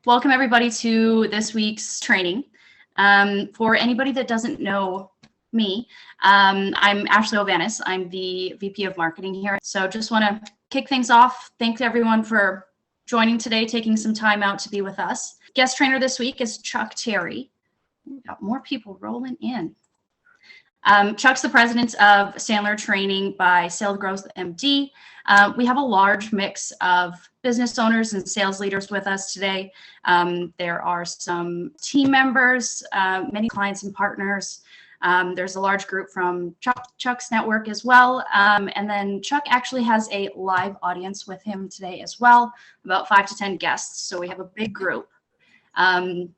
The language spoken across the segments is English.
Welcome everybody to this week's training. For anybody that doesn't know me, I'm Ashley O'Vanis. I'm the VP of Marketing here. So just want to kick things off. Thank everyone for joining today, taking some time out to be with us. Guest trainer this week is Chuck Terry. We've got more people rolling in. Chuck's the president of Sandler Training by Sales Growth MD. We have a large mix of business owners and sales leaders with us today. There are some team members, many clients and partners. There's a large group from Chuck's network as well. And then Chuck actually has a live audience with him today as well, about 5 to 10 guests. So we have a big group.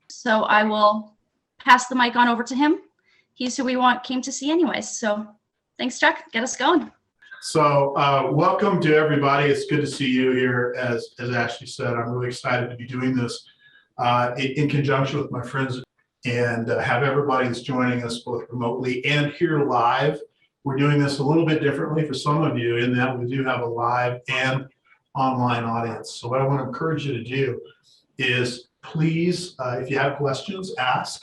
So I will pass the mic on over to him. He's who we came to see anyways. So thanks, Chuck. Get us going. So welcome to everybody. It's good to see you here. As Ashley said, I'm really excited to be doing this in conjunction with my friends and have everybody that's joining us both remotely and here live. We're doing this a little bit differently for some of you in that we do have a live and online audience. So what I want to encourage you to do is please, if you have questions, ask.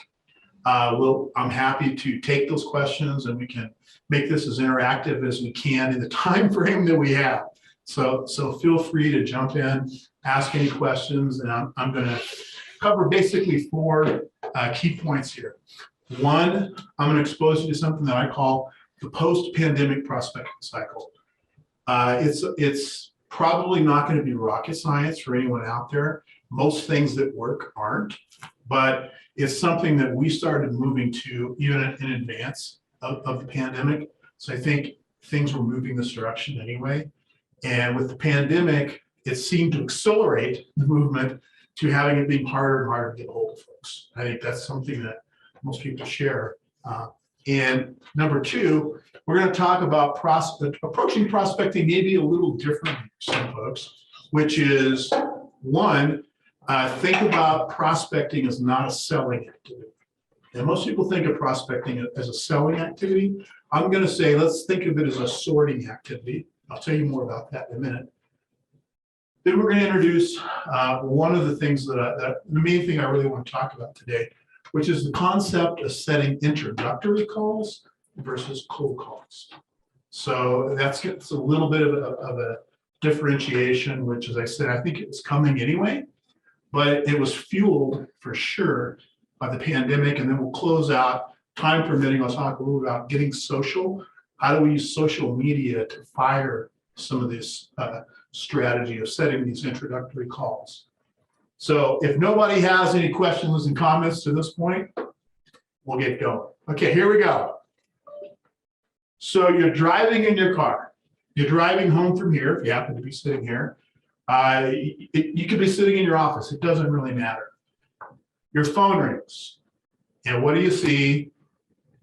I'm happy to take those questions and we can make this as interactive as we can in the time frame that we have. So feel free to jump in, ask any questions, and I'm going to cover basically 4 key points here. One, I'm going to expose you to something that I call the post-pandemic prospecting cycle. It's probably not going to be rocket science for anyone out there. Most things that work aren't, but it's something that we started moving to even in advance of the pandemic. So I think things were moving this direction anyway. And with the pandemic, it seemed to accelerate the movement to having it being harder and harder to get a hold of folks. I think that's something that most people share. And number 2, we're going to talk about approaching prospecting maybe a little differently for some folks, which is 1, think about prospecting as not a selling activity. And most people think of prospecting as a selling activity. I'm going to say, let's think of it as a sorting activity. I'll tell you more about that in a minute. Then we're going to introduce one of the things the main thing I really want to talk about today, which is the concept of setting introductory calls versus cold calls. So that's a little bit of a differentiation, which, as I said, I think it's coming anyway. But it was fueled for sure by the pandemic, and then we'll close out, time permitting, I'll talk a little about getting social. How do we use social media to fire some of this strategy of setting these introductory calls? So if nobody has any questions and comments to this point, we'll get going. Okay, here we go. So you're driving in your car. You're driving home from here, if you happen to be sitting here. You could be sitting in your office. It doesn't really matter. Your phone rings. And what do you see?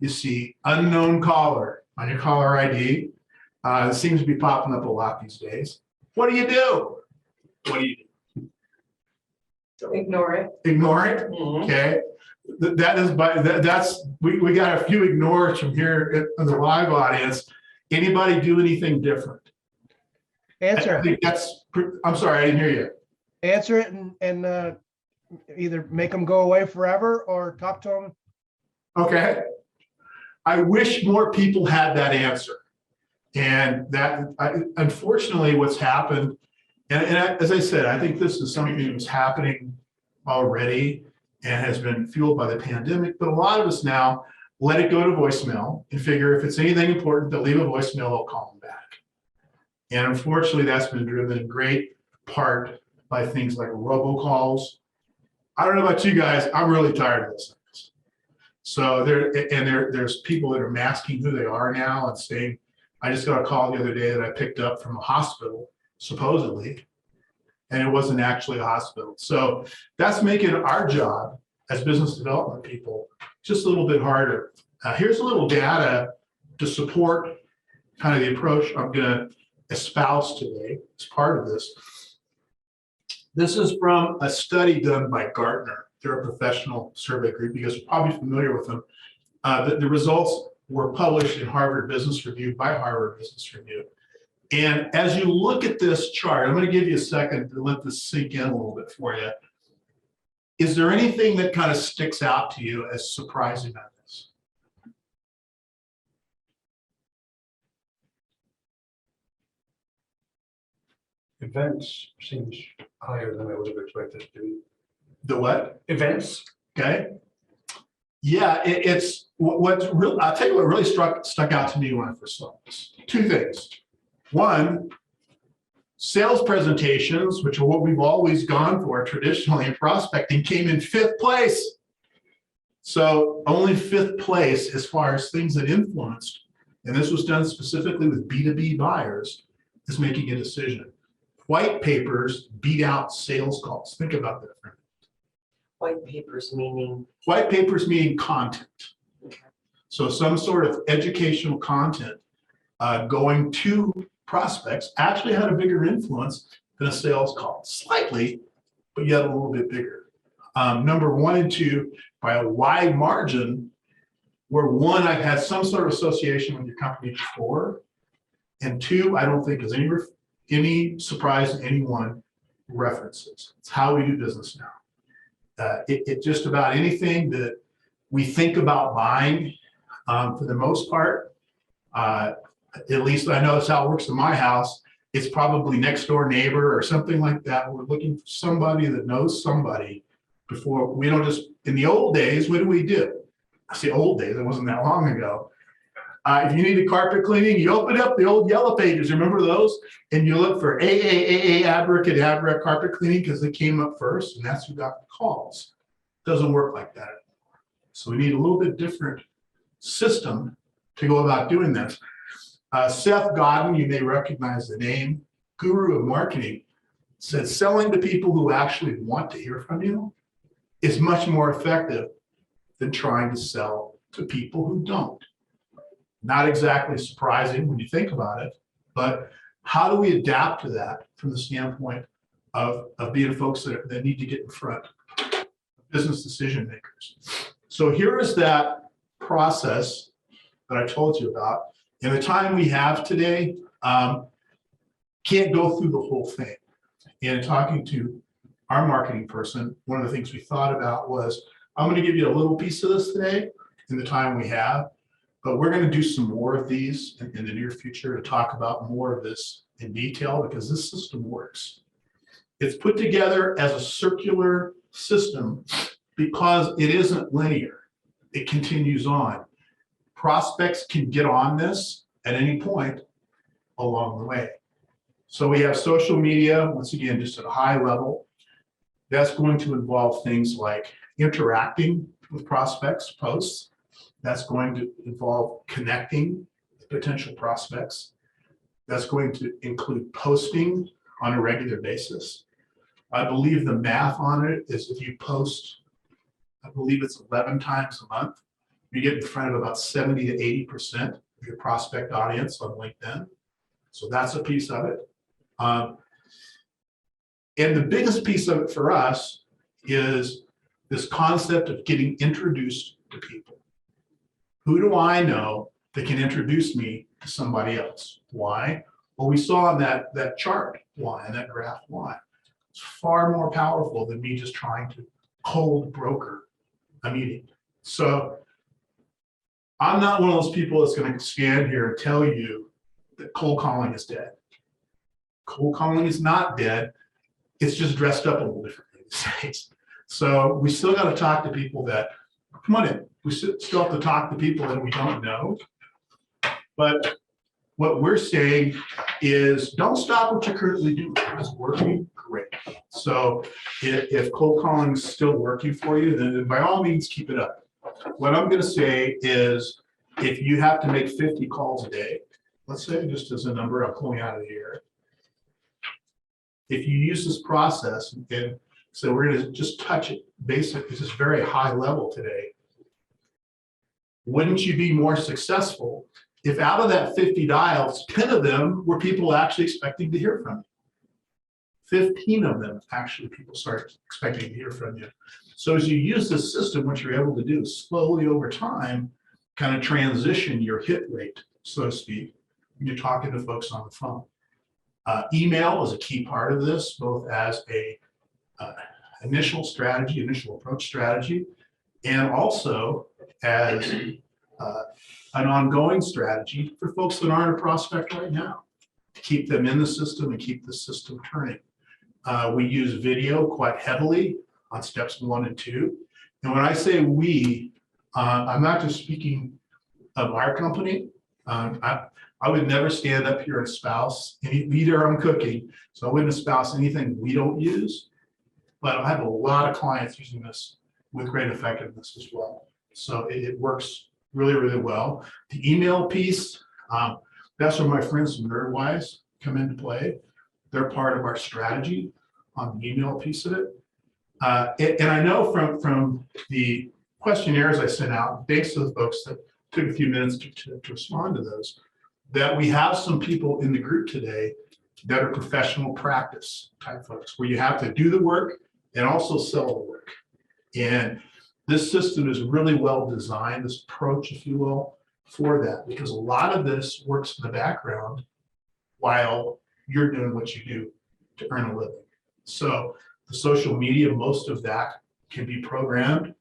You see unknown caller on your caller ID. It seems to be popping up a lot these days. What do you do? What do you do? Ignore it. Ignore it? Mm-hmm. Okay. We got a few ignores from here in the live audience. Anybody do anything different? Answer I think I'm sorry, I didn't hear you. Answer it and either make them go away forever or talk to them. Okay. I wish more people had that answer. And unfortunately, what's happened, and as I said, I think this is something that was happening already and has been fueled by the pandemic, but a lot of us now let it go to voicemail and figure if it's anything important, they'll leave a voicemail, they'll call them back. And unfortunately, that's been driven in great part by things like robocalls. I don't know about you guys, I'm really tired of those things. So there's people that are masking who they are now and saying, I just got a call the other day that I picked up from a hospital, supposedly, and it wasn't actually a hospital. So that's making our job as business development people just a little bit harder. Here's a little data to support kind of the approach I'm going to espouse today as part of this. This is from a study done by Gartner. They're a professional survey group. You guys are probably familiar with them. The results were published in Harvard Business Review by Harvard Business Review. And as you look at this chart, I'm going to give you a second to let this sink in a little bit for you. Is there anything that kind of sticks out to you as surprising on this? Events seems higher than I would have expected it to be. The what? Events? Okay. Yeah, it's what's real. I'll tell you what really stuck out to me when I first saw this. Two things. One, sales presentations, which are what we've always gone for traditionally in prospecting, came in 5th place. So only 5th place as far as things that influenced, and this was done specifically with B2B buyers, is making a decision. White papers beat out sales calls. Think about that. White papers meaning? White papers meaning content. So some sort of educational content going to prospects actually had a bigger influence than a sales call. Slightly, but yet a little bit bigger. Number 1 and 2, by a wide margin, where 1, I've had some sort of association with your company before, and 2, I don't think is any surprise to anyone who references. It's how we do business now. It just about anything that we think about buying, for the most part, at least I know it's how it works in my house, it's probably next door neighbor or something like that. We're looking for somebody that knows somebody before. We don't just, in the old days, what do? I say old days, it wasn't that long ago. If you needed carpet cleaning, you open up the old yellow pages, remember those? And you look for AAAA, Abric carpet cleaning because they came up first, and that's who got the calls. Doesn't work like that. So we need a little bit different system to go about doing this. Seth Godin, you may recognize the name, guru of marketing, said selling to people who actually want to hear from you is much more effective than trying to sell to people who don't. Not exactly surprising when you think about it, but how do we adapt to that from the standpoint of being folks that need to get in front of business decision makers? So here is that process that I told you about. In the time we have today, can't go through the whole thing. And talking to our marketing person, one of the things we thought about was, I'm going to give you a little piece of this today in the time we have. But we're going to do some more of these in the near future to talk about more of this in detail, because this system works. It's put together as a circular system because it isn't linear. It continues on. Prospects can get on this at any point along the way. So we have social media, once again, just at a high level. That's going to involve things like interacting with prospects, posts. That's going to involve connecting with potential prospects. That's going to include posting on a regular basis. I believe the math on it is if you post, I believe it's 11 times a month, you get in front of about 70 to 80% of your prospect audience on LinkedIn. So that's a piece of it. And the biggest piece of it for us is this concept of getting introduced to people. Who do I know that can introduce me to somebody else? Why? Well, we saw on that chart why, and that graph why. It's far more powerful than me just trying to cold broker a meeting. So I'm not one of those people that's going to stand here and tell you that cold calling is dead. Cold calling is not dead. It's just dressed up a little differently these days. So we still got to talk to people that, come on in. We still have to talk to people that we don't know. But what we're saying is don't stop what you're currently doing. It's working great. So if cold calling is still working for you, then by all means, keep it up. What I'm going to say is if you have to make 50 calls a day, let's say just as a number I'm pulling out of the air, if you use this process, and so we're going to just touch it basic, this is very high level today. Wouldn't you be more successful if out of that 50 dials, 10 of them were people actually expecting to hear from you? 15 of them actually people start expecting to hear from you. So as you use this system, what you're able to do is slowly over time, kind of transition your hit rate, so to speak, when you're talking to folks on the phone. Email is a key part of this, both as initial strategy, initial approach strategy, and also as an ongoing strategy for folks that aren't a prospect right now, to keep them in the system and keep the system turning. We use video quite heavily on steps 1 and 2. And when I say we, I'm not just speaking of our company. I would never stand up here and espouse either. I'm cooking, so I wouldn't espouse anything we don't use. But I have a lot of clients using this with great effectiveness as well. So it works really, really well. The email piece, that's where my friends from NerdWise come into play. They're part of our strategy on the email piece of it. And I know from the questionnaires I sent out, thanks to the folks that took a few minutes to respond to those, that we have some people in the group today that are professional practice type folks, where you have to do the work and also sell the work. And this system is really well designed, this approach, if you will, for that, because a lot of this works in the background while you're doing what you do to earn a living. So the social media, most of that can be programmed.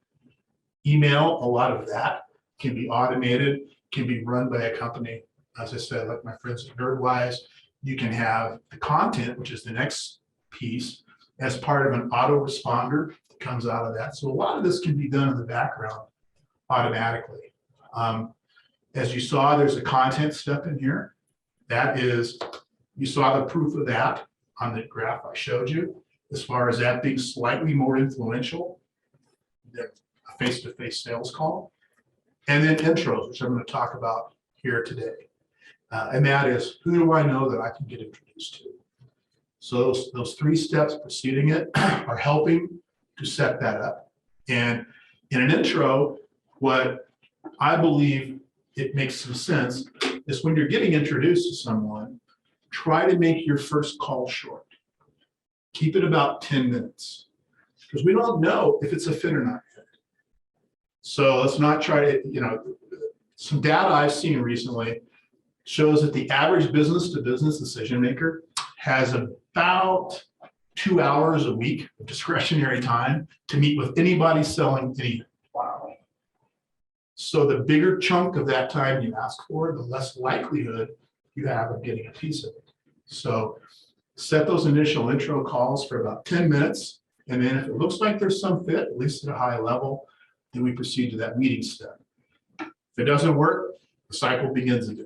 Email, a lot of that can be automated, can be run by a company. As I said, like my friends at NerdWise, you can have the content, which is the next piece, as part of an autoresponder that comes out of that. So a lot of this can be done in the background automatically. As you saw, there's a content step in here. That is, you saw the proof of that on the graph I showed you, as far as that being slightly more influential than a face-to-face sales call. And then intros, which I'm going to talk about here today. And that is, who do I know that I can get introduced to? So those 3 steps preceding it are helping to set that up. And in an intro, what I believe it makes some sense is when you're getting introduced to someone, try to make your first call short. Keep it about 10 minutes, because we don't know if it's a fit or not fit. So let's not try to, some data I've seen recently shows that the average business to business decision maker has about 2 hours a week of discretionary time to meet with anybody selling anything. Wow. So the bigger chunk of that time you ask for, the less likelihood you have of getting a piece of it. So set those initial intro calls for about 10 minutes. And then if it looks like there's some fit, at least at a high level, then we proceed to that meeting step. If it doesn't work, the cycle begins again.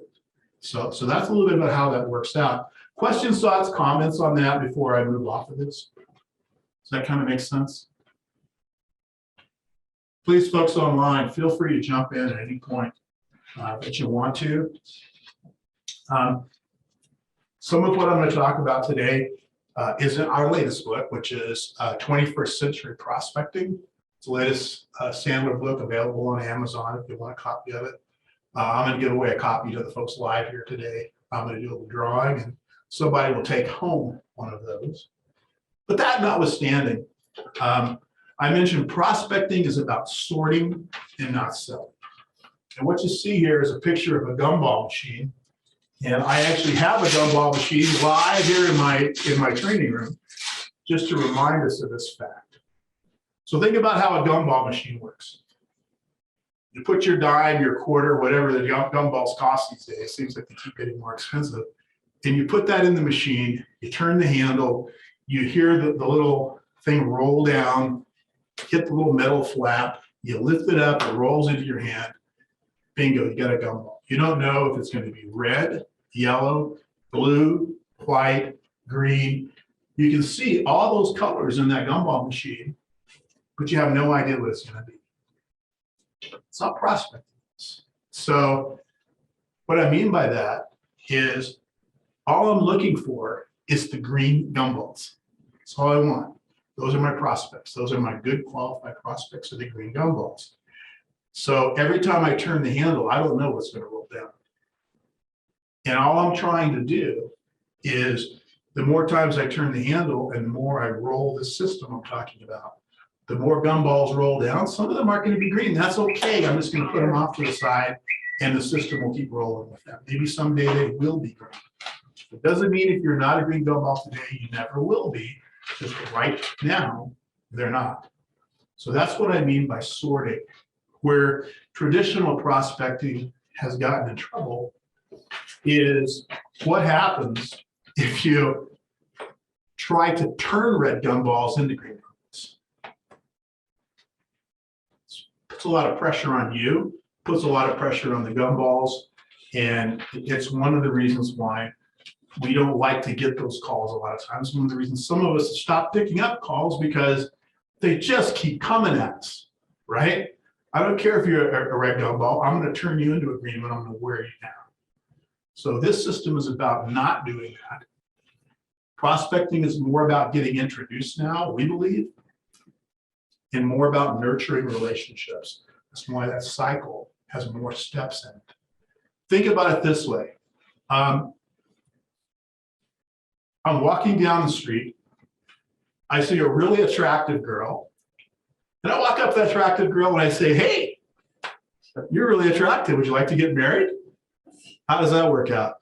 So that's a little bit about how that works out. Questions, thoughts, comments on that before I move off of this? Does that kind of make sense? Please, folks online, feel free to jump in at any point that you want to. Some of what I'm going to talk about today is in our latest book, which is 21st Century Prospecting. It's the latest Sandler book available on Amazon if you want a copy of it. I'm going to give away a copy to the folks live here today. I'm going to do a little drawing and somebody will take home one of those. But that notwithstanding, I mentioned prospecting is about sorting and not selling. And what you see here is a picture of a gumball machine. And I actually have a gumball machine live here in my training room, just to remind us of this fact. So think about how a gumball machine works. You put your dime, your quarter, whatever the gumballs cost these days, it seems like they keep getting more expensive. And you put that in the machine, you turn the handle, you hear the little thing roll down, hit the little metal flap, you lift it up, it rolls into your hand. Bingo, you got a gumball. You don't know if it's going to be red, yellow, blue, white, green. You can see all those colors in that gumball machine, but you have no idea what it's going to be. It's not prospecting. So what I mean by that is all I'm looking for is the green gumballs. That's all I want. Those are my prospects. Those are my good qualified prospects, are the green gumballs. So every time I turn the handle, I don't know what's going to roll down. And all I'm trying to do is the more times I turn the handle and the more I roll the system I'm talking about, the more gumballs roll down. Some of them aren't going to be green. That's okay. I'm just going to put them off to the side and the system will keep rolling with them. Maybe someday they will be green. It doesn't mean if you're not a green gumball today, you never will be. Just right now, They're not. So that's what I mean by sorting. Where traditional prospecting has gotten in trouble is what happens if you try to turn red gumballs into green gumballs. Puts a lot of pressure on you, puts a lot of pressure on the gumballs, and it's one of the reasons why we don't like to get those calls a lot of times. One of the reasons some of us stop picking up calls because they just keep coming at us, right? I don't care if you're a red gumball, I'm going to turn you into a green one, I'm going to wear you down. So this system is about not doing that. Prospecting is more about getting introduced now, we believe, and more about nurturing relationships. That's why that cycle has more steps in it. Think about it this way. I'm walking down the street. I see a really attractive girl. And I walk up to that attractive girl and I say, hey, you're really attractive. Would you like to get married? How does that work out?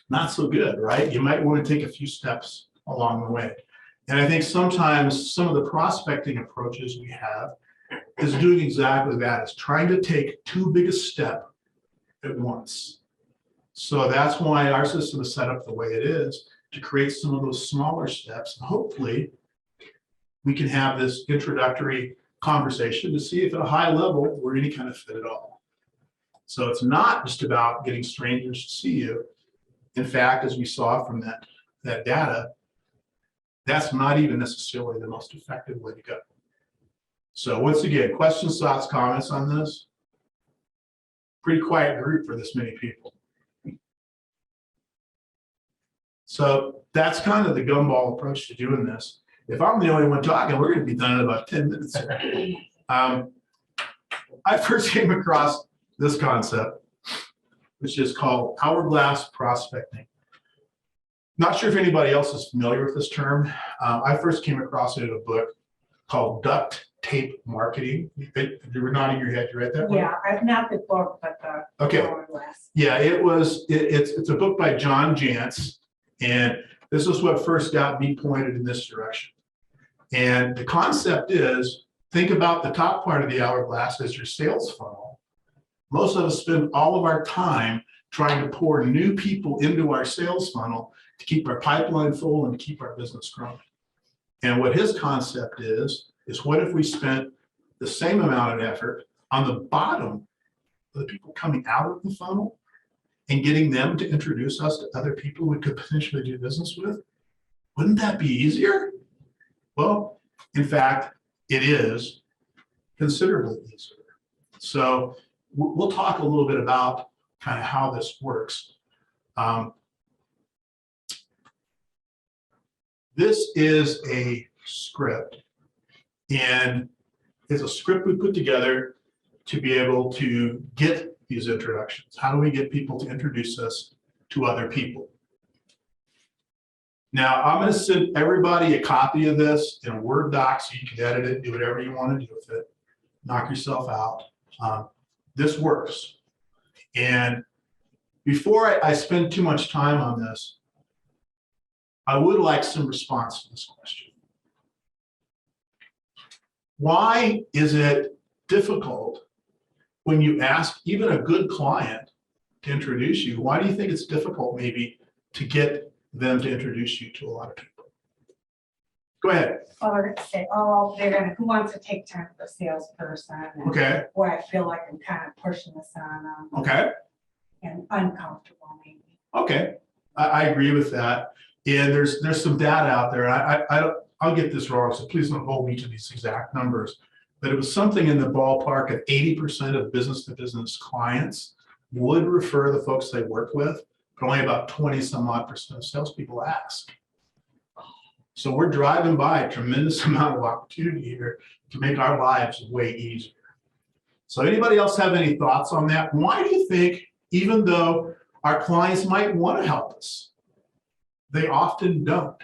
Not so good, right? You might want to take a few steps along the way. And I think sometimes some of the prospecting approaches we have is doing exactly that. It's trying to take too big a step at once. So that's why our system is set up the way it is, to create some of those smaller steps. And hopefully we can have this introductory conversation to see if at a high level we're any kind of fit at all. So it's not just about getting strangers to see you. In fact, as we saw from that data, that's not even necessarily the most effective way to go. So once again, questions, thoughts, comments on this? Pretty quiet group for this many people. So that's kind of the gumball approach to doing this. If I'm the only one talking, we're going to be done in about 10 minutes. I first came across this concept, which is called hourglass prospecting. Not sure if anybody else is familiar with this term. I first came across it in a book called Duct Tape Marketing. You were nodding your head. You read that one? Yeah, I've not the book, but the Okay. hourglass. Yeah, it's a book by John Jantz, and this is what first got me pointed in this direction. And the concept is, think about the top part of the hourglass as your sales funnel. Most of us spend all of our time trying to pour new people into our sales funnel to keep our pipeline full and to keep our business growing. And what his concept is what if we spent the same amount of effort on the bottom of the people coming out of the funnel and getting them to introduce us to other people we could potentially do business with? Wouldn't that be easier? Well, in fact, it is considerably easier. So we'll talk a little bit about kind of how this works. This is a script, and it's a script we put together to be able to get these introductions. How do we get people to introduce us to other people? Now, I'm going to send everybody a copy of this in a Word doc so you can edit it, do whatever you want to do with it, knock yourself out. This works. And before I spend too much time on this, I would like some response to this question. Why is it difficult when you ask even a good client to introduce you? Why do you think it's difficult maybe to get them to introduce you to a lot of people? Go ahead. Or they're gonna say, oh, they're gonna, who wants to take time for a salesperson? And, Okay. boy, I feel like I'm kind of pushing this on them. Okay. And uncomfortable maybe. Okay. I agree with that. And there's some data out there. I'll get this wrong, so please don't hold me to these exact numbers. But it was something in the ballpark of 80% of business-to-business clients would refer the folks they work with, but only about 20-some-odd% of salespeople ask. So we're driving by a tremendous amount of opportunity here to make our lives way easier. So anybody else have any thoughts on that? Why do you think, even though our clients might want to help us, they often don't?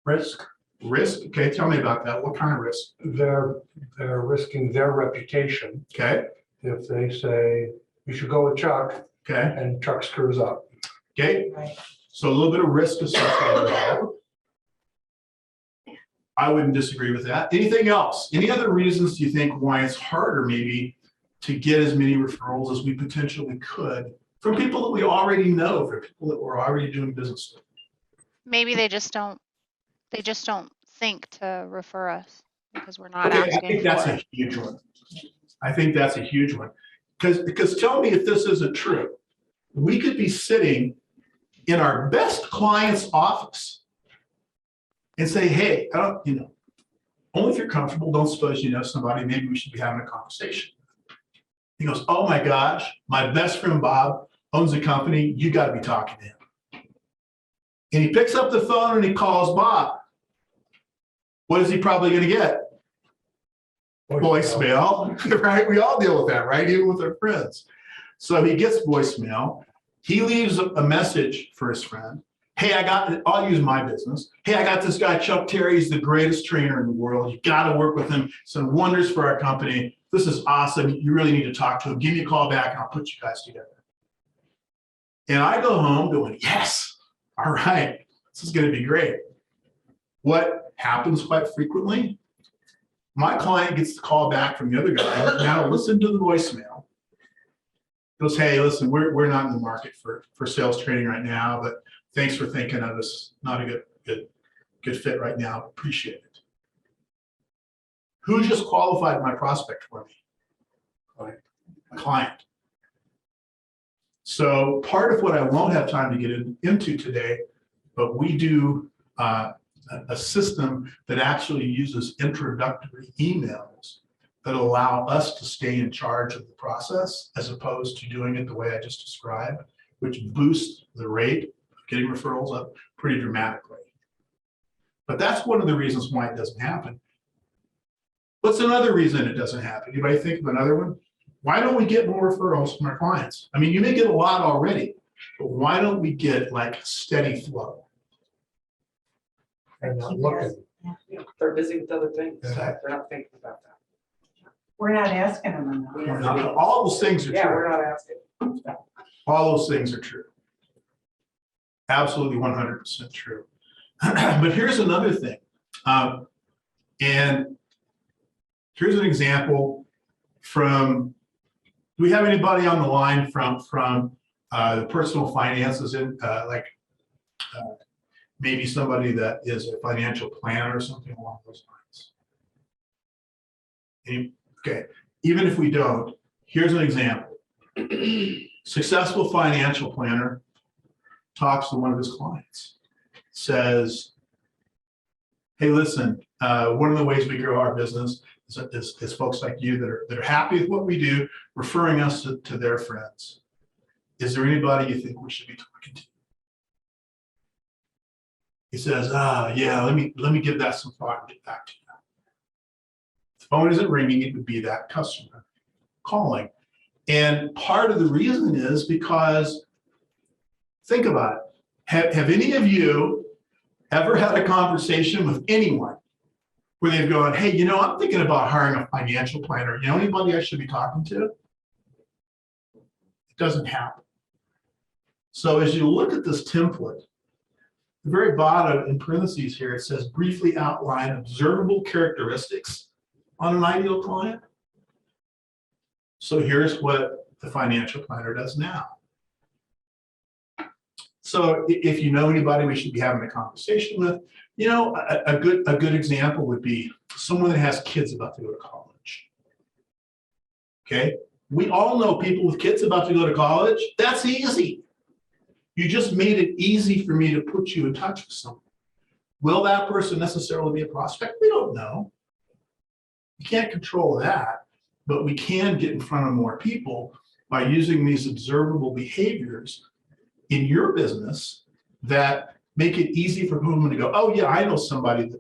Risk. Risk? Okay, tell me about that. What kind of risk? They're risking their reputation Okay, if they say, you should go with Chuck, okay, and Chuck screws up. okay. Right. So a little bit of risk associated with that. I wouldn't disagree with that. Anything else? Any other reasons do you think why it's harder maybe to get as many referrals as we potentially could from people that we already know, from people that we're already doing business with? Maybe they just don't think to refer us because we're not Okay, I asking think that's for a it. huge one. I think that's a huge one. Because tell me if this isn't true. We could be sitting in our best client's office and say, hey, only if you're comfortable, don't suppose you know somebody, maybe we should be having a conversation. He goes, oh my gosh, my best friend Bob owns a company, you got to be talking to him. And he picks up the phone and he calls Bob. What is he probably going to get? Voicemail, right? We all deal with that, right? Even with our friends. So he gets voicemail. He leaves a message for his friend. Hey, I'll use my business. Hey, I got this guy, Chuck Terry. He's the greatest trainer in the world. You got to work with him. He's done wonders for our company. This is awesome. You really need to talk to him. Give me a call back and I'll put you guys together. And I go home going, yes, all right, this is going to be great. What happens quite frequently? My client gets the call back from the other guy. Now listen to the voicemail. Goes, hey, listen, we're not in the market for sales training right now, but thanks for thinking of us. Not a good fit right now. Appreciate it. Who just qualified my prospect for me? A client. So part of what I won't have time to get into today, but we do a system that actually uses introductory emails that allow us to stay in charge of the process as opposed to doing it the way I just described, which boosts the rate of getting referrals up pretty dramatically. But that's one of the reasons why it doesn't happen. What's another reason it doesn't happen? Anybody think of another one? Why don't we get more referrals from our clients? I mean, you may get a lot already, but why don't we get like a steady flow? And not looking. They're busy with other things. Yeah. They're not thinking about that. We're not asking them enough. All those things are Yeah, true. we're not asking. All those things are true. Absolutely 100% true. But here's another thing. And here's an example from, do we have anybody on the line from the personal finances in maybe somebody that is a financial planner or something along those lines? Okay, even if we don't, here's an example. Successful financial planner talks to one of his clients, says, hey, listen, one of the ways we grow our business is folks like you that are happy with what we do, referring us to their friends. Is there anybody you think we should be talking to? He says, yeah, let me give that some thought and get back to you. The phone isn't ringing, it would be that customer calling. And part of the reason is because, think about it. Have any of you ever had a conversation with anyone where they've gone, hey, I'm thinking about hiring a financial planner. You know anybody I should be talking to? It doesn't happen. So as you look at this template, the very bottom in parentheses here, it says briefly outline observable characteristics on an ideal client. So here's what the financial planner does now. So if you know anybody we should be having a conversation with, a good example would be someone that has kids about to go to college. Okay, we all know people with kids about to go to college. That's easy. You just made it easy for me to put you in touch with someone. Will that person necessarily be a prospect? We don't know. We can't control that, but we can get in front of more people by using these observable behaviors in your business that make it easy for people to go, oh yeah, I know somebody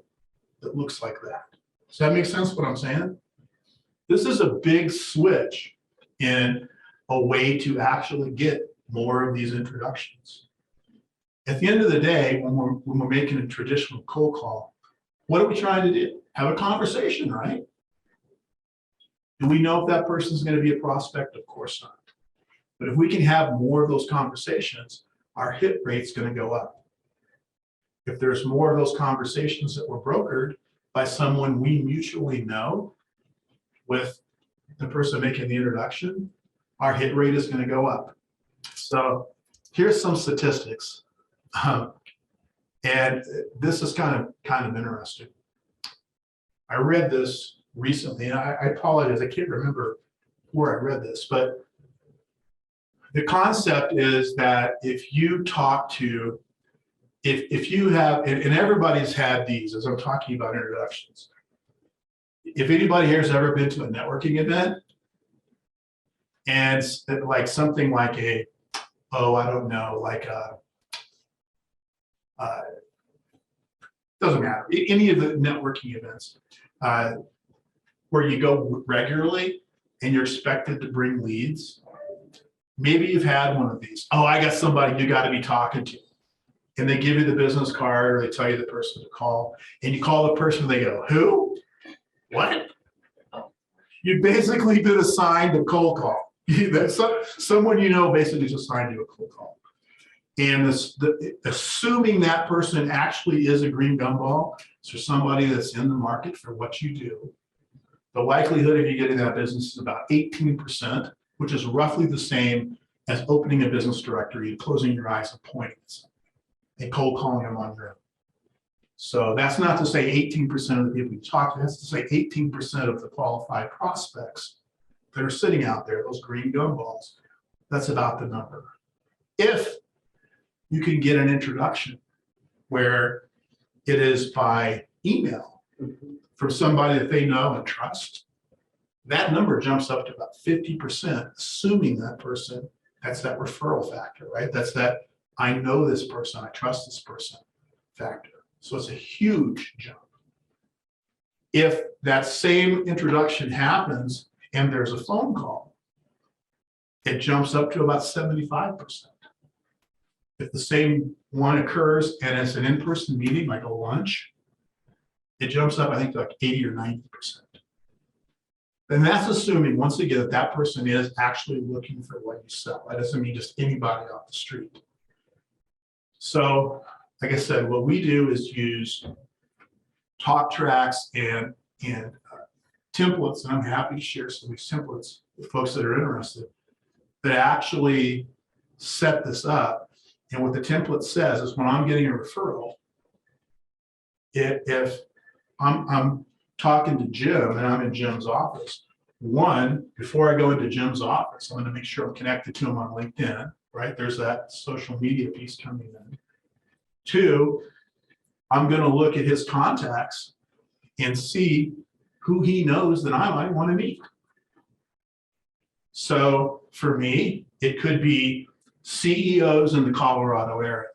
that looks like that. Does that make sense what I'm saying? This is a big switch in a way to actually get more of these introductions. At the end of the day, when we're making a traditional cold call, what are we trying to do? Have a conversation, right? Do we know if that person's going to be a prospect? Of course not. But if we can have more of those conversations, our hit rate's going to go up. If there's more of those conversations that were brokered, by someone we mutually know with the person making the introduction, our hit rate is going to go up. So here's some statistics. And this is kind of interesting. I read this recently, and I apologize, I can't remember where I read this, but the concept is that if you talk to, if you have, and everybody's had these as I'm talking about introductions. If anybody here has ever been to a networking event, and it's like something like a, oh, I don't know, like a, doesn't matter, any of the networking events where you go regularly and you're expected to bring leads. Maybe you've had one of these. Oh, I got somebody you got to be talking to. And they give you the business card, or they tell you the person to call, and you call the person and they go, who? What? You basically been assigned a cold call. That's someone you know basically just assigned you a cold call. And assuming that person actually is a green gumball, so somebody that's in the market for what you do, the likelihood of you getting that business is about 18%, which is roughly the same as opening a business directory and closing your eyes and pointing at something and cold calling them on your own. So that's not to say 18% of the people you talk to, that's to say 18% of the qualified prospects that are sitting out there, those green gumballs. That's about the number. If you can get an introduction where it is by email from somebody that they know and trust, that number jumps up to about 50%, assuming that person, that's that referral factor, right? That's that I know this person, I trust this person factor. So it's a huge jump. If that same introduction happens and there's a phone call, it jumps up to about 75%. If the same one occurs and it's an in-person meeting, like a lunch, it jumps up, I think, to like 80 or 90%. And that's assuming, once again, that that person is actually looking for what you sell. That doesn't mean just anybody off the street. So, like I said, what we do is use talk tracks and templates, and I'm happy to share some of these templates with folks that are interested, that actually set this up. And what the template says is when I'm getting a referral, if I'm talking to Jim and I'm in Jim's office, one, before I go into Jim's office, I'm going to make sure I'm connected to him on LinkedIn, right? There's that social media piece coming in. Two, I'm going to look at his contacts and see who he knows that I might want to meet. So for me, it could be CEOs in the Colorado area.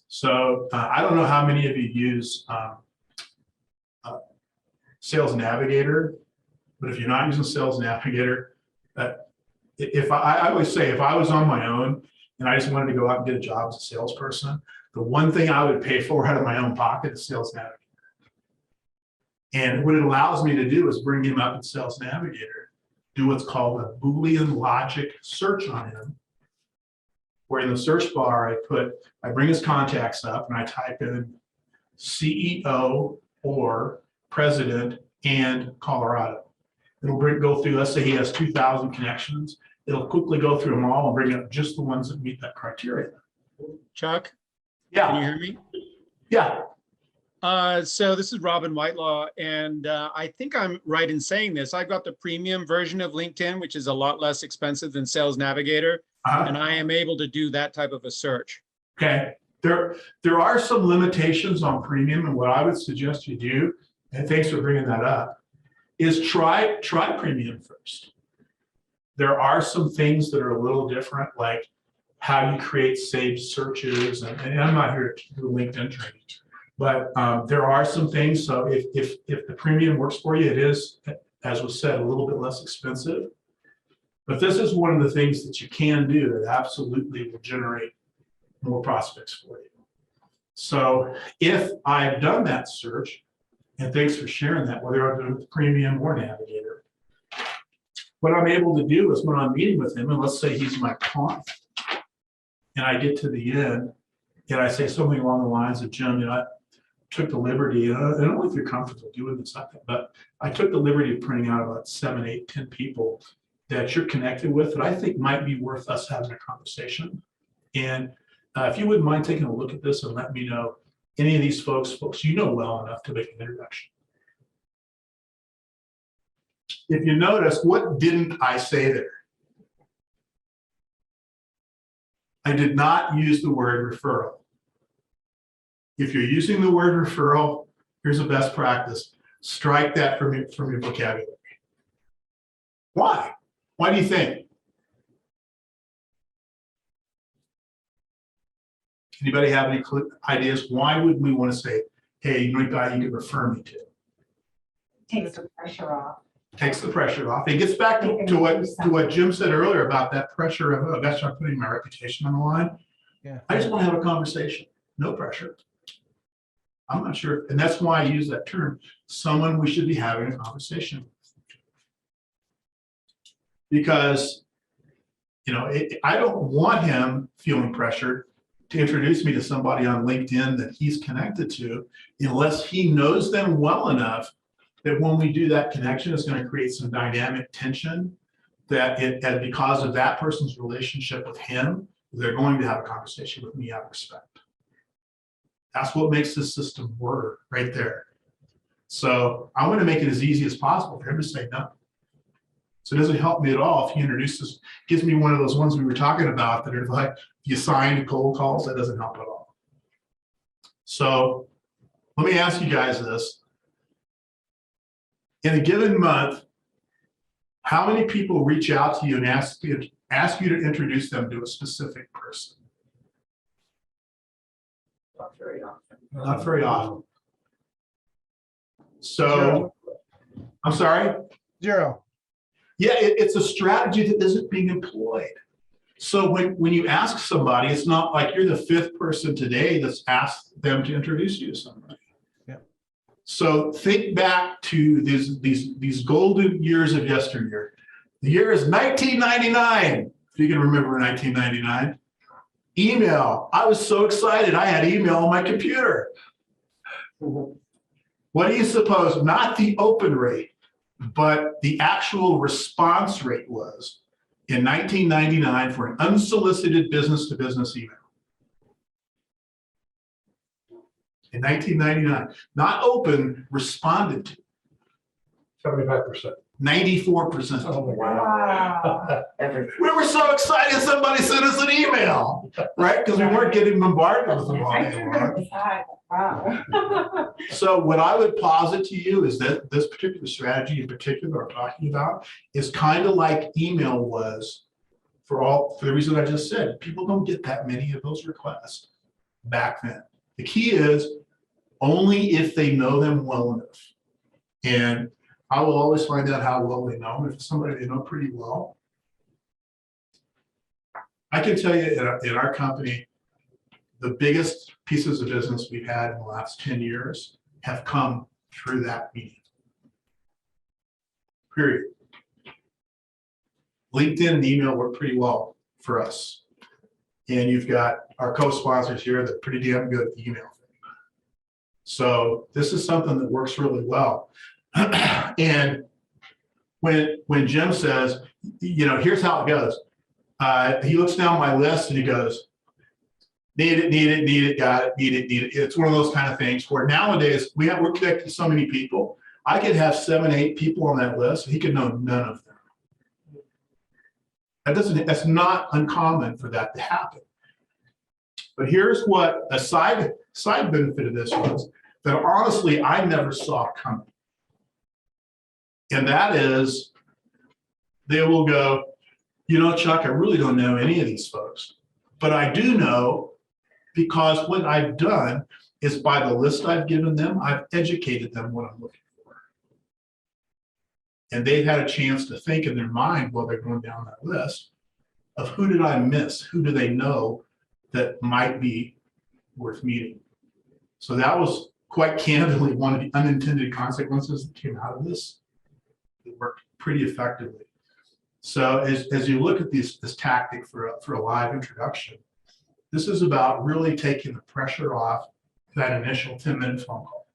So I don't know how many of you use Sales Navigator, but if you're not using Sales Navigator, I always say if I was on my own and I just wanted to go out and get a job as a salesperson, the one thing I would pay for out of my own pocket is Sales Navigator. And what it allows me to do is bring him up in Sales Navigator, do what's called a Boolean logic search on him, where in the search bar I bring his contacts up and I type in CEO or president and Colorado. It'll go through, let's say he has 2,000 connections. It'll quickly go through them all and bring up just the ones that meet that criteria. Chuck, Yeah. can you hear me? Yeah. So this is Robin Whitelaw, and I think I'm right in saying this. I've got the premium version of LinkedIn, which is a lot less expensive than Sales Navigator, and I am able to do that type of a search. Okay. There are some limitations on premium, and what I would suggest you do, and thanks for bringing that up, is try premium first. There are some things that are a little different, like how you create saved searches, and I'm not here to do LinkedIn training, but there are some things. So if the premium works for you, it is, as was said, a little bit less expensive. But this is one of the things that you can do that absolutely will generate more prospects for you. So if I've done that search, and thanks for sharing that, whether I'm doing it with Premium or Navigator, what I'm able to do is when I'm meeting with him, and let's say he's my client, and I get to the end, and I say something along the lines of, Jim, took the liberty, and I don't know if you're comfortable doing this, but I took the liberty of printing out about 7, 8, 10 people that you're connected with that I think might be worth us having a conversation. And if you wouldn't mind taking a look at this and let me know any of these folks you know well enough to make an introduction. If you notice, what didn't I say there? I did not use the word referral. If you're using the word referral, here's a best practice. Strike that from your vocabulary. Why? Why do you think? Anybody have any ideas? Why would we want to say, hey, you know a guy you could refer me to? Takes the pressure off. Takes the pressure off. It gets back to what Jim said earlier about that pressure of, oh, that's not putting my reputation on the line. Yeah. I just want to have a conversation. No pressure. I'm not sure. And that's why I use that term. Someone we should be having a conversation with. Because, you know, I don't want him feeling pressured to introduce me to somebody on LinkedIn that he's connected to, unless he knows them well enough that when we do that connection, it's going to create some dynamic tension and because of that person's relationship with him, they're going to have a conversation with me out of respect. That's what makes this system work right there. So I want to make it as easy as possible for him to say no. So it doesn't help me at all if he introduces, gives me one of those ones we were talking about that are like you signed cold calls. That doesn't help at all. So let me ask you guys this. In a given month, how many people reach out to you and ask you to introduce them to a specific person? Not very often. Not very often. So, I'm sorry? 0. Yeah, it's a strategy that isn't being employed. So when you ask somebody, it's not like you're the 5th person today that's asked them to introduce you to somebody. Yeah. So think back to these golden years of yesteryear. The year is 1999, if you can remember 1999. Email. I was so excited. I had email on my computer. What do you suppose? Not the open rate, but the actual response rate was in 1999 for an unsolicited business-to-business email. In 1999, not open, responded to. 75%. 94%. Oh, Wow. We were so excited somebody sent us an email, right? Because we weren't getting bombarded with them all I day figured long. it was high, but wow. So what I would posit to you is that this particular strategy in particular I'm talking about is kind of like email was for the reason I just said. People don't get that many of those requests back then. The key is only if they know them well enough. And I will always find out how well they know them. If it's somebody they know pretty well. I can tell you in our company, the biggest pieces of business we've had in the last 10 years have come through that medium. Period. LinkedIn and email work pretty well for us. And you've got our co-sponsors here that are pretty damn good at the email thing. So this is something that works really well. And when Jim says, you know, here's how it goes. He looks down my list and he goes, need it, got it, need it. It's one of those kind of things where nowadays we're connected to so many people. I could have 7, 8 people on that list. He could know none of them. That's not uncommon for that to happen. But here's what a side benefit of this was that honestly I never saw coming. And that is, they will go, you know, Chuck, I really don't know any of these folks, but I do know because what I've done is by the list I've given them, I've educated them what I'm looking for. And they've had a chance to think in their mind while they're going down that list of who did I miss? Who do they know that might be worth meeting? So that was quite candidly one of the unintended consequences that came out of this. It worked pretty effectively. So as you look at this tactic for a live introduction, this is about really taking the pressure off that initial 10-minute phone call.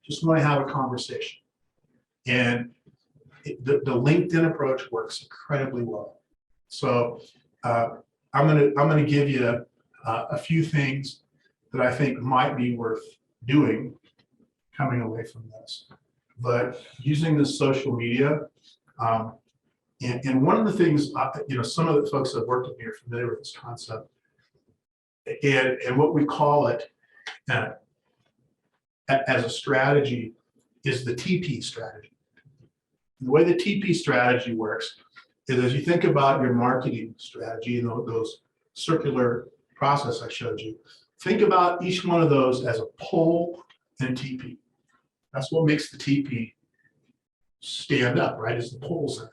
Just want to have a conversation. And the LinkedIn approach works incredibly well. So I'm gonna give you a few things that I think might be worth doing coming away from this. But using this social media, and one of the things, some of the folks that worked with me are familiar with this concept, and what we call it as a strategy is the TP strategy. The way the TP strategy works is, as you think about your marketing strategy and those circular process I showed you, think about each one of those as a pole and TP. That's what makes the TP stand up, right? Is the poles in it.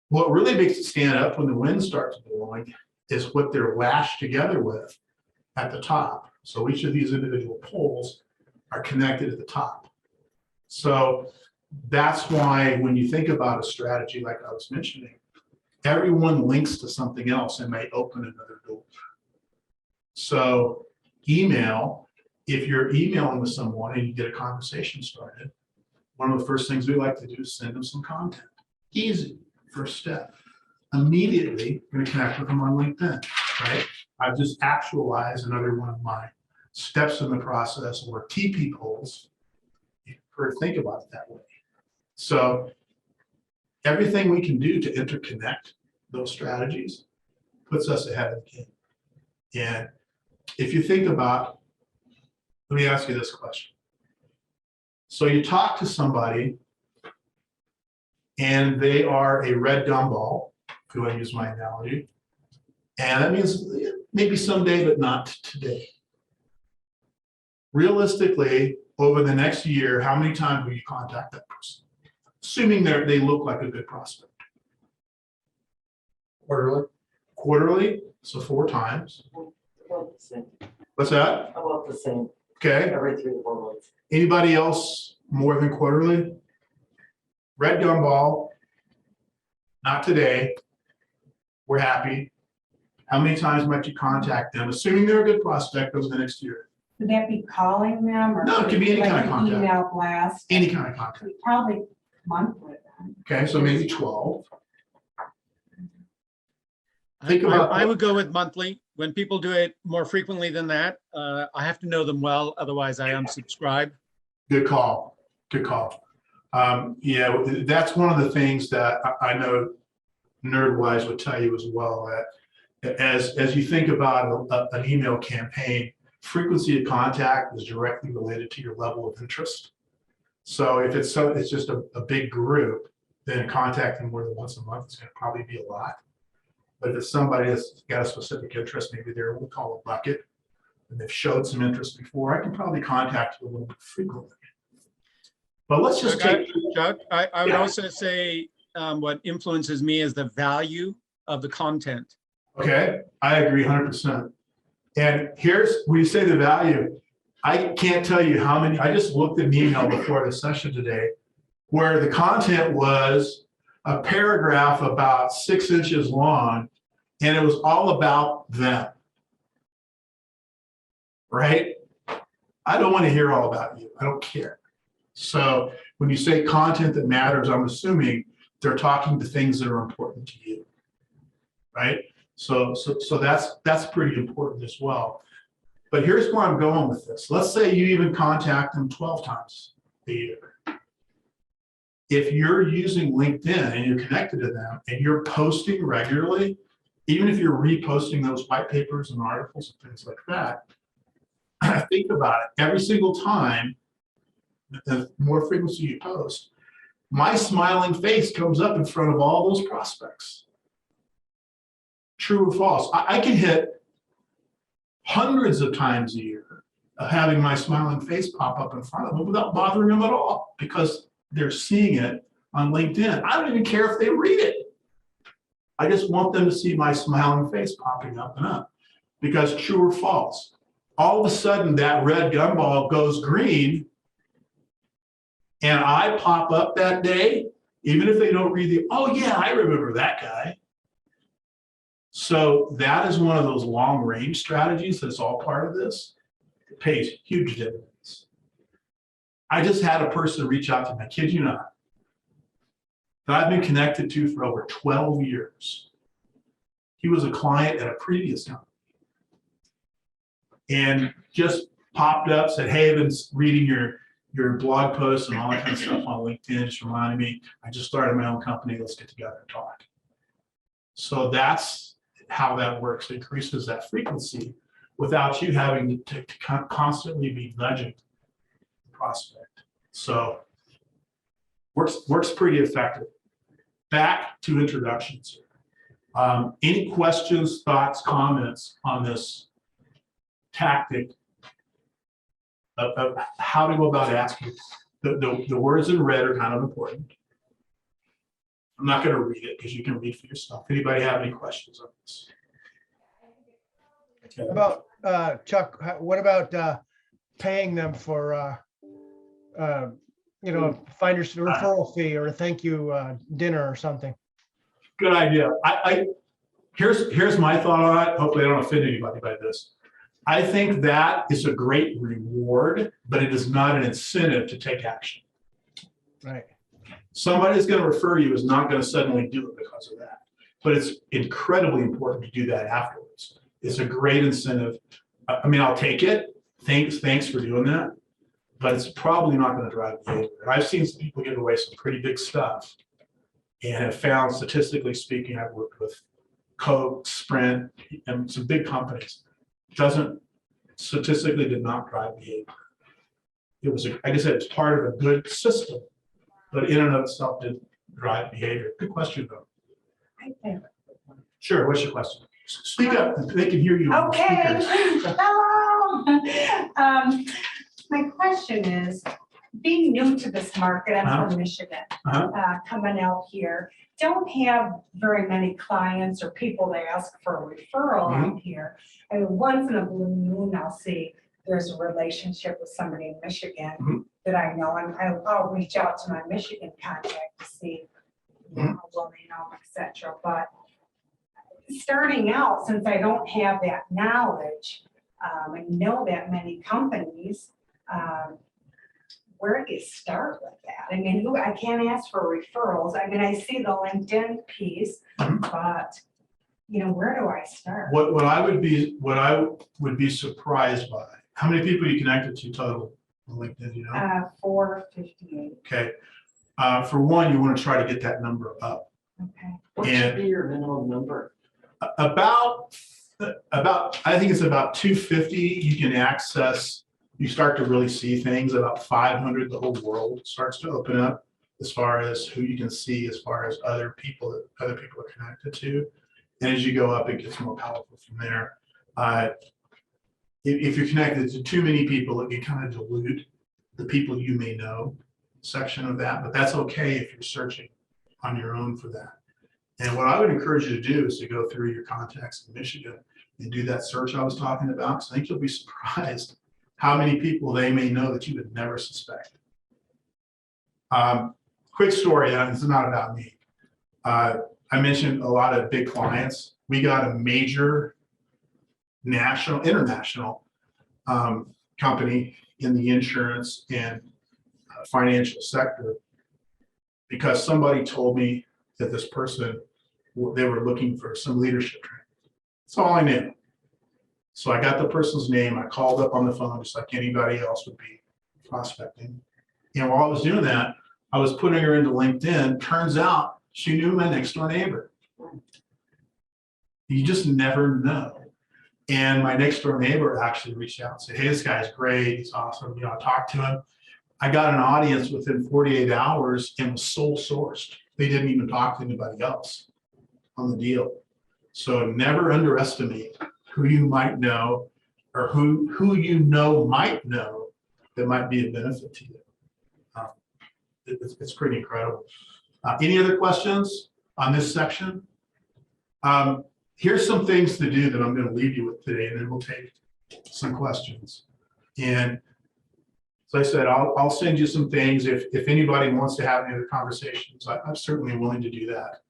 What really makes it stand up when the wind starts blowing is what they're lashed together with at the top. So each of these individual poles are connected at the top. So that's why when you think about a strategy like I was mentioning, everyone links to something else and may open another door. So email, if you're emailing with someone and you get a conversation started, one of the first things we like to do is send them some content. Easy, first step. Immediately, I'm going to connect with them on LinkedIn, right? I've just actualized another one of my steps in the process or TP polls. You prefer to think about it that way. So everything we can do to interconnect those strategies puts us ahead of the game. And if you think about, let me ask you this question. So you talk to somebody and they are a red gumball, if you want to use my analogy, and that means maybe someday, but not today. Realistically, over the next year, how many times will you contact that person? Assuming they look like a good prospect. Quarterly? Quarterly, so 4 times. About the same. What's that? About the same, Okay. every 3 to 4 months. Anybody else more than quarterly? Red gumball, not today. We're happy. How many times might you contact them, assuming they're a good prospect over the next year? Would that be calling them or? No, it could be any like kind of an contact. Email blast? Any kind of contact. Probably monthly then. Okay, so maybe 12. Think I about- would go with monthly. When people do it more frequently than that, I have to know them well, otherwise I unsubscribe. Good call. Good call. Yeah, that's one of the things that I know NerdWise would tell you as well. That as you think about an email campaign, frequency of contact is directly related to your level of interest. So if it's just a big group, then contacting more than once a month is going to probably be a lot. But if it's somebody that's got a specific interest, maybe they're what we call a bucket, and they've showed some interest before, I can probably contact you a little bit frequently. But let's just take. Chuck, I would Yeah. also say what influences me is the value of the content. Okay, I agree 100%. And here's when you say the value, I can't tell you how many, I just looked at an email before the session today where the content was a paragraph about 6 inches long, and it was all about them. Right? I don't want to hear all about you. I don't care. So when you say content that matters, I'm assuming they're talking to things that are important to you. Right? So that's pretty important as well. But here's where I'm going with this. Let's say you even contact them 12 times a year. If you're using LinkedIn and you're connected to them and you're posting regularly, even if you're reposting those white papers and articles and things like that, think about it. Every single time, the more frequency you post, my smiling face comes up in front of all those prospects. True or false? I can hit hundreds of times a year of having my smiling face pop up in front of them without bothering them at all because they're seeing it on LinkedIn. I don't even care if they read it. I just want them to see my smiling face popping up and up. Because true or false, all of a sudden that red gumball goes green and I pop up that day, even if they don't read the, oh yeah, I remember that guy. So that is one of those long range strategies that's all part of this. pays huge dividends. I just had a person reach out to me, I kid you not, that I've been connected to for over 12 years. He was a client at a previous company and just popped up, said, hey, I've been reading your blog posts and all that kind of stuff on LinkedIn. Just reminded me, I just started my own company. Let's get together and talk. So that's how that works. It increases that frequency without you having to constantly be nudging the prospect. So works pretty effective. Back to introductions. Any questions, thoughts, comments on this tactic of how to go about asking? The words in red are kind of important. I'm not going to read it because you can read for yourself. Anybody have any questions on this? Okay. About, Chuck, what about paying them for, finder's referral fee or a thank you dinner or something? Good idea. Here's my thought on it. Hopefully I don't offend anybody by this. I think that is a great reward, but it is not an incentive to take action. Right. Somebody who's going to refer you is not going to suddenly do it because of that. But it's incredibly important to do that afterwards. It's a great incentive. I mean, I'll take it. Thanks for doing that. But it's probably not going to drive behavior. I've seen some people give away some pretty big stuff and have found, statistically speaking, I've worked with Coke, Sprint, and some big companies. Statistically did not drive behavior. It was, like I said, it's part of a good system, but in and of itself didn't drive behavior. Good question, though. I think. Sure, what's your question? Speak up, they can hear you. Okay, Speakers. hello. My question is, being new to this market, I'm from Michigan, coming out here, don't have very many clients or people that ask for a referral out here. I mean, once in a blue moon, I'll see there's a relationship with somebody in Michigan that I know, and I'll reach out to my Michigan contact to see how well they know, etc. But starting out, since I don't have that knowledge and know that many companies, where do you start with that? I mean, I can't ask for referrals. I mean, I see the LinkedIn piece, but where do I start? What I would be surprised by, how many people you connected to total on LinkedIn, you know? 458. Okay. For one, you want to try to get that number up. Okay. What should be your minimum number? About I think it's about 250 you can access. You start to really see things. About 500, the whole world starts to open up as far as who you can see, as far as other people that other people are connected to. And as you go up, it gets more powerful from there. If you're connected to too many people, it can kind of dilute the people you may know section of that, but that's okay if you're searching on your own for that. And what I would encourage you to do is to go through your contacts in Michigan and do that search I was talking about. Because I think you'll be surprised how many people they may know that you would never suspect. Quick story, and it's not about me. I mentioned a lot of big clients. We got a major international company in the insurance and financial sector because somebody told me that this person, they were looking for some leadership training. That's all I knew. So I got the person's name. I called up on the phone just like anybody else would be prospecting. And while I was doing that, I was putting her into LinkedIn. Turns out she knew my next door neighbor. You just never know. And my next door neighbor actually reached out and said, hey, this guy's great. He's awesome. I talked to him. I got an audience within 48 hours and was sole sourced. They didn't even talk to anybody else on the deal. So never underestimate who you might know or who you know might know that might be a benefit to you. It's pretty incredible. Any other questions on this section? Here's some things to do that I'm going to leave you with today, and then we'll take some questions. And as I said, I'll send you some things. If anybody wants to have any other conversations, I'm certainly willing to do that.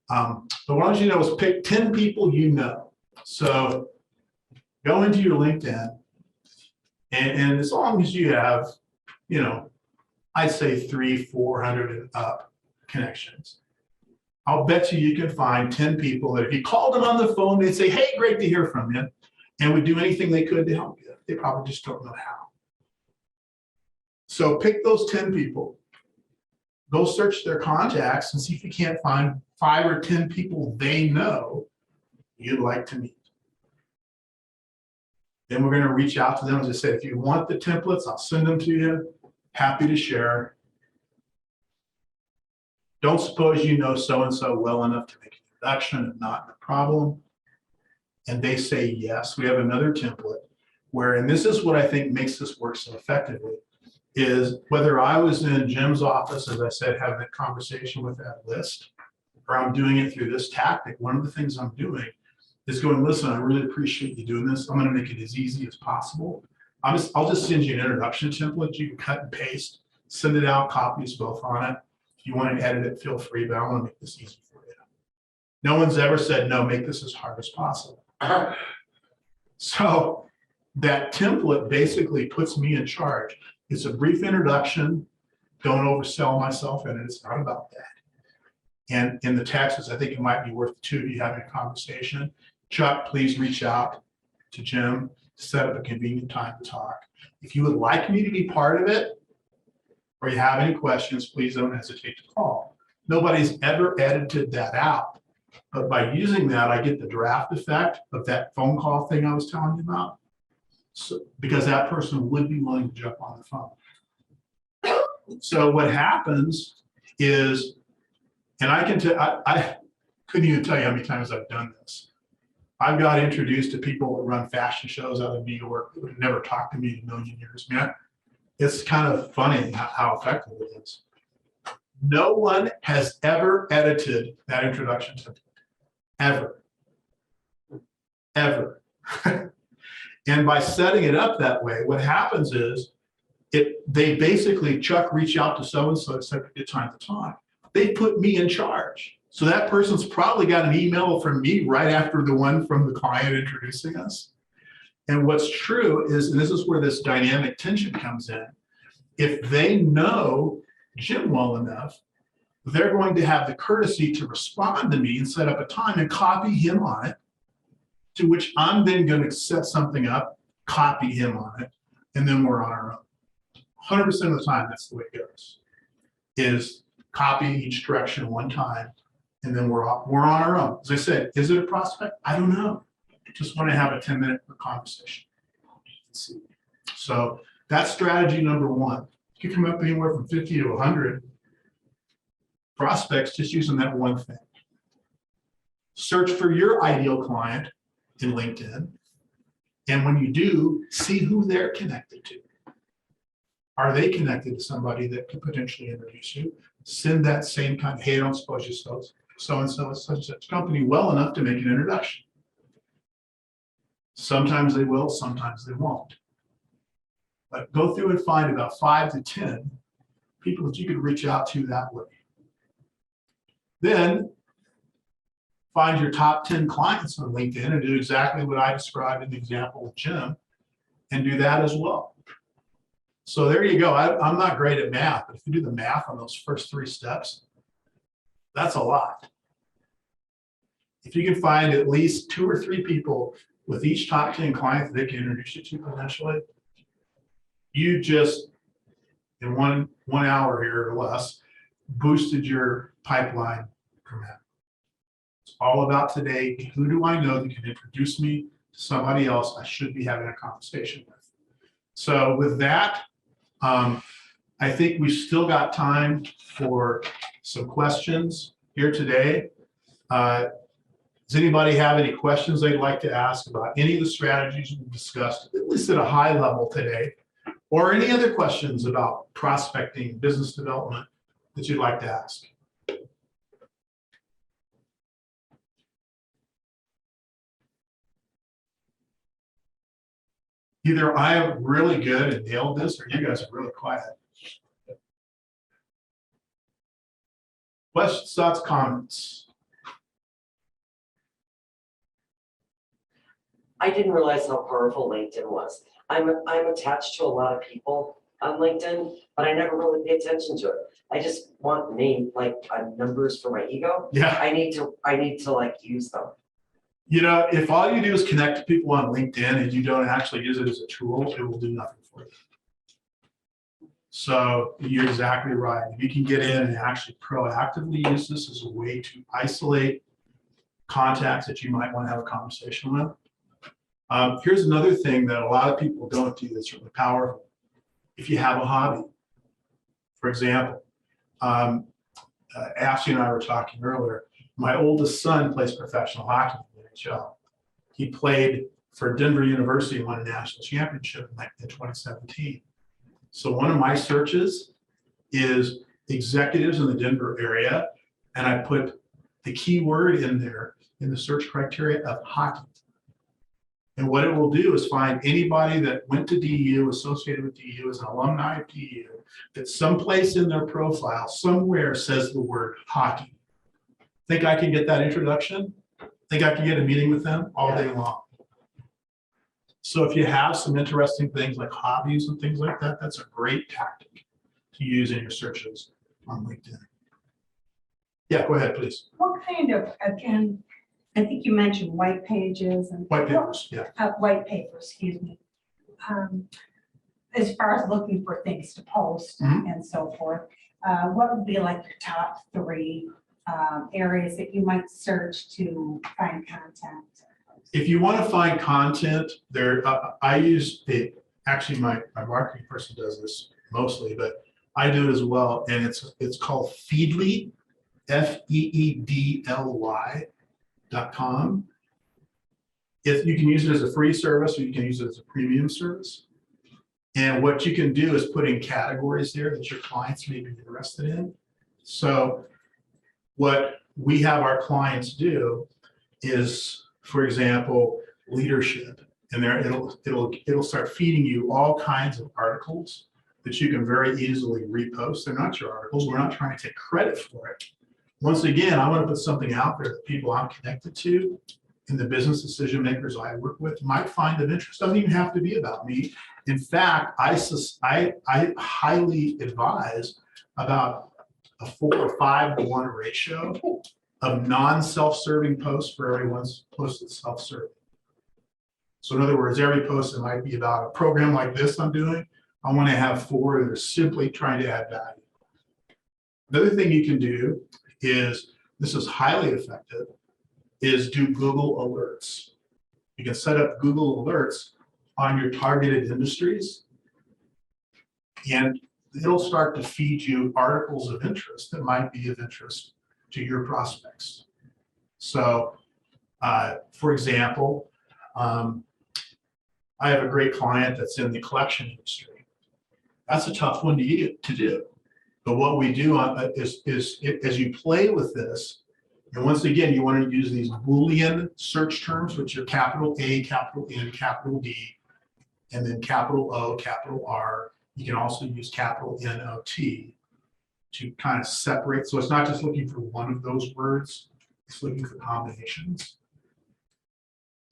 But what I want you to know is pick 10 people you know. So go into your LinkedIn And as long as you have, you know, I'd say 300-400 and up connections, I'll bet you can find 10 people that if you called them on the phone, they'd say, hey, great to hear from you, and would do anything they could to help you. They probably just don't know how. So pick those 10 people, go search their contacts and see if you can't find 5 or 10 people they know you'd like to meet. Then we're going to reach out to them. As I said, if you want the templates, I'll send them to you. Happy to share. Don't suppose you know so-and-so well enough to make an introduction and not a problem. And they say yes. We have another template where, and this is what I think makes this work so effectively, is whether I was in Jim's office, as I said, having a conversation with that list, or I'm doing it through this tactic, one of the things I'm doing is going, listen, I really appreciate you doing this. I'm going to make it as easy as possible. I'll just send you an introduction template. You can cut and paste, send it out, copies both on it. If you want to edit it, feel free, but I want to make this easy for you. No one's ever said, no, make this as hard as possible. So that template basically puts me in charge. It's a brief introduction. Don't oversell myself in it. It's not about that. And in the taxes, I think it might be worth the two of you having a conversation. Chuck, please reach out to Jim, set up a convenient time to talk. If you would like me to be part of it, or you have any questions, please don't hesitate to call. Nobody's ever edited that out. But by using that, I get the draft effect of that phone call thing I was telling you about. So, because that person would be willing to jump on the phone. So what happens is, and I couldn't even tell you how many times I've done this. I've got introduced to people that run fashion shows out of New York that would have never talked to me in a million years. Man, it's kind of funny how effective it is. No one has ever edited that introduction template, ever, ever. And by setting it up that way, what happens is they basically, Chuck, reach out to so-and-so, set a good time to talk. They put me in charge. So that person's probably got an email from me right after the one from the client introducing us. And what's true is, and this is where this dynamic tension comes in, if they know Jim well enough, they're going to have the courtesy to respond to me and set up a time and copy him on it, to which I'm then going to set something up, copy him on it, and then we're on our own. 100% of the time, that's the way it goes, is copy each direction one time, and then we're on our own. As I said, is it a prospect? I don't know. I just want to have a 10-minute conversation. Let's see. So that's strategy number one. You can come up anywhere from 50 to 100 prospects just using that one thing. Search for your ideal client in LinkedIn. And when you do, see who they're connected to. Are they connected to somebody that could potentially introduce you? Send that same kind of, hey, I don't suppose you so-and-so is such and such company well enough to make an introduction. Sometimes they will, sometimes they won't. But go through and find about 5 to 10 people that you could reach out to that way. Then find your top 10 clients on LinkedIn and do exactly what I described in the example with Jim, and do that as well. So there you go. I'm not great at math, but if you do the math on those first 3 steps, that's a lot. If you can find at least 2 or 3 people with each top 10 clients that they can introduce you to potentially, you just, in one hour here or less, boosted your pipeline dramatically. It's all about today. Who do I know that can introduce me to somebody else I should be having a conversation with? So with that, I think we've still got time for some questions here today. Does anybody have any questions they'd like to ask about any of the strategies we've discussed, at least at a high level today, or any other questions about prospecting, business development that you'd like to ask? Either I am really good and nailed this, or you guys are really quiet. Questions, thoughts, comments? I didn't realize how powerful LinkedIn was. I'm attached to a lot of people on LinkedIn, but I never really pay attention to it. I just want numbers for my ego. Yeah. I need to like use them. You know, if all you do is connect to people on LinkedIn and you don't actually use it as a tool, it will do nothing for you. So you're exactly right. If you can get in and actually proactively use this as a way to isolate contacts that you might want to have a conversation with. Here's another thing that a lot of people don't do that's really powerful. If you have a hobby, for example, Ashley and I were talking earlier, my oldest son plays professional hockey in the NHL. He played for Denver University and won a national championship in 2017. So one of my searches is executives in the Denver area, and I put the keyword in there in the search criteria of hockey. And what it will do is find anybody that went to DU, associated with DU, as an alumni of DU, that someplace in their profile, somewhere says the word hockey. Think I can get that introduction? Think I can get a meeting with them all day long? So if you have some interesting things like hobbies and things like that, that's a great tactic to use in your searches on LinkedIn. Yeah, go ahead, please. What kind of, again, I think you mentioned white pages and. White papers, yeah. White papers, excuse me. As far as looking for things to post Mhm. and so forth, what would be like your top 3 areas that you might search to find content? If you want to find content, I use it. Actually, my marketing person does this mostly, but I do it as well. And it's called Feedly, FEEDLY.com. If you can use it as a free service, or you can use it as a premium service. And what you can do is put in categories there that your clients may be interested in. So what we have our clients do is, for example, leadership, and there it'll start feeding you all kinds of articles that you can very easily repost. They're not your articles. We're not trying to take credit for it. Once again, I want to put something out there that people I'm connected to and the business decision makers I work with might find of interest. Doesn't even have to be about me. In fact, I highly advise about a 4 or 5 to 1 ratio of non-self-serving posts for everyone's post that's self-serving. So in other words, every post that might be about a program like this I'm doing, I want to have 4 that are simply trying to add value. Another thing you can do is, this is highly effective, is do Google Alerts. You can set up Google Alerts on your targeted industries, and it'll start to feed you articles of interest that might be of interest to your prospects. So, for example, I have a great client that's in the collection industry. That's a tough one to do. But what we do is as you play with this, and once again, you want to use these Boolean search terms, which are capital A, capital N, capital D, and then capital O, capital R. You can also use capital N-O-T to kind of separate. So it's not just looking for one of those words, it's looking for combinations.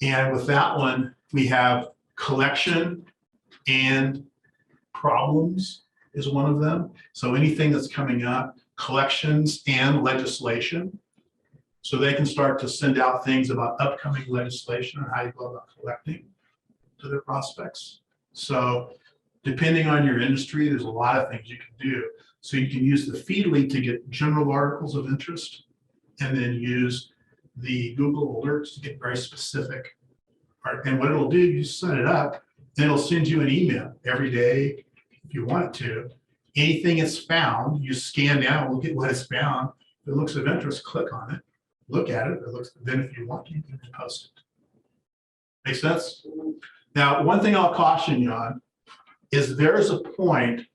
And with that one, we have collection and problems is one of them. So anything that's coming up, collections and legislation. So they can start to send out things about upcoming legislation and how you go about collecting to their prospects. So depending on your industry, there's a lot of things you can do. So you can use the Feedly to get general articles of interest, and then use the Google Alerts to get very specific. And what it'll do, you set it up, and it'll send you an email every day if you want it to. Anything it's found, you scan down, look at what it's found. If it looks of interest, click on it, look at it. If it looks, then if you want, you can post it. Make sense? Now, one thing I'll caution you on is there's a point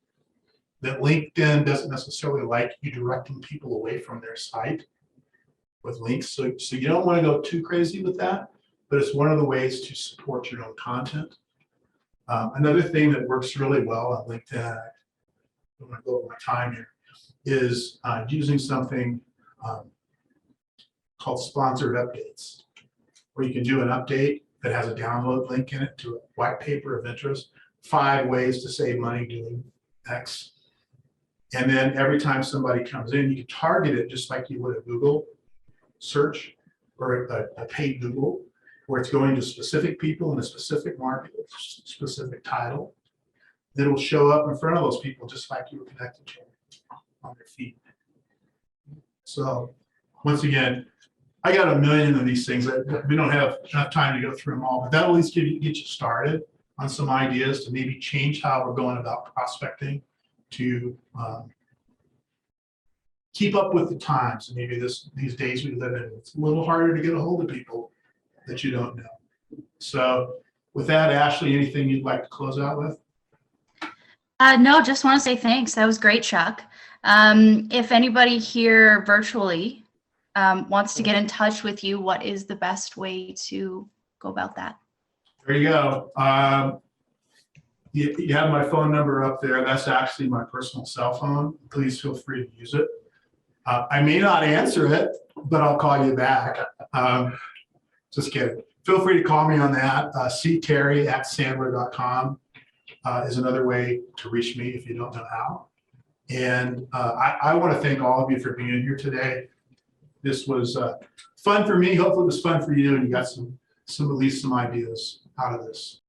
that LinkedIn doesn't necessarily like you directing people away from their site with links. So you don't want to go too crazy with that, but it's one of the ways to support your own content. Another thing that works really well on LinkedIn, I don't want to go over my time here, is using something called sponsored updates, where you can do an update that has a download link in it to a white paper of interest, 5 ways to save money doing X. And then every time somebody comes in, you can target it just like you would a Google search or a paid Google, where it's going to specific people in a specific market, specific title. It'll show up in front of those people just like you were connected to them on their feed. So once again, I got a million of these things that we don't have enough time to go through them all, but that'll at least get you started on some ideas to maybe change how we're going about prospecting to keep up with the times. And maybe these days we live in, it's a little harder to get a hold of people that you don't know. So with that, Ashley, anything you'd like to close out with? No, just want to say thanks. That was great, Chuck. If anybody here virtually wants to get in touch with you, what is the best way to go about that? There you go. You have my phone number up there. That's actually my personal cell phone. Please feel free to use it. I may not answer it, but I'll call you back. Just kidding. Feel free to call me on that. cterry@sandler.com is another way to reach me if you don't know how. And I want to thank all of you for being here today. This was fun for me. Hopefully it was fun for you, and you got some at least some ideas out of this.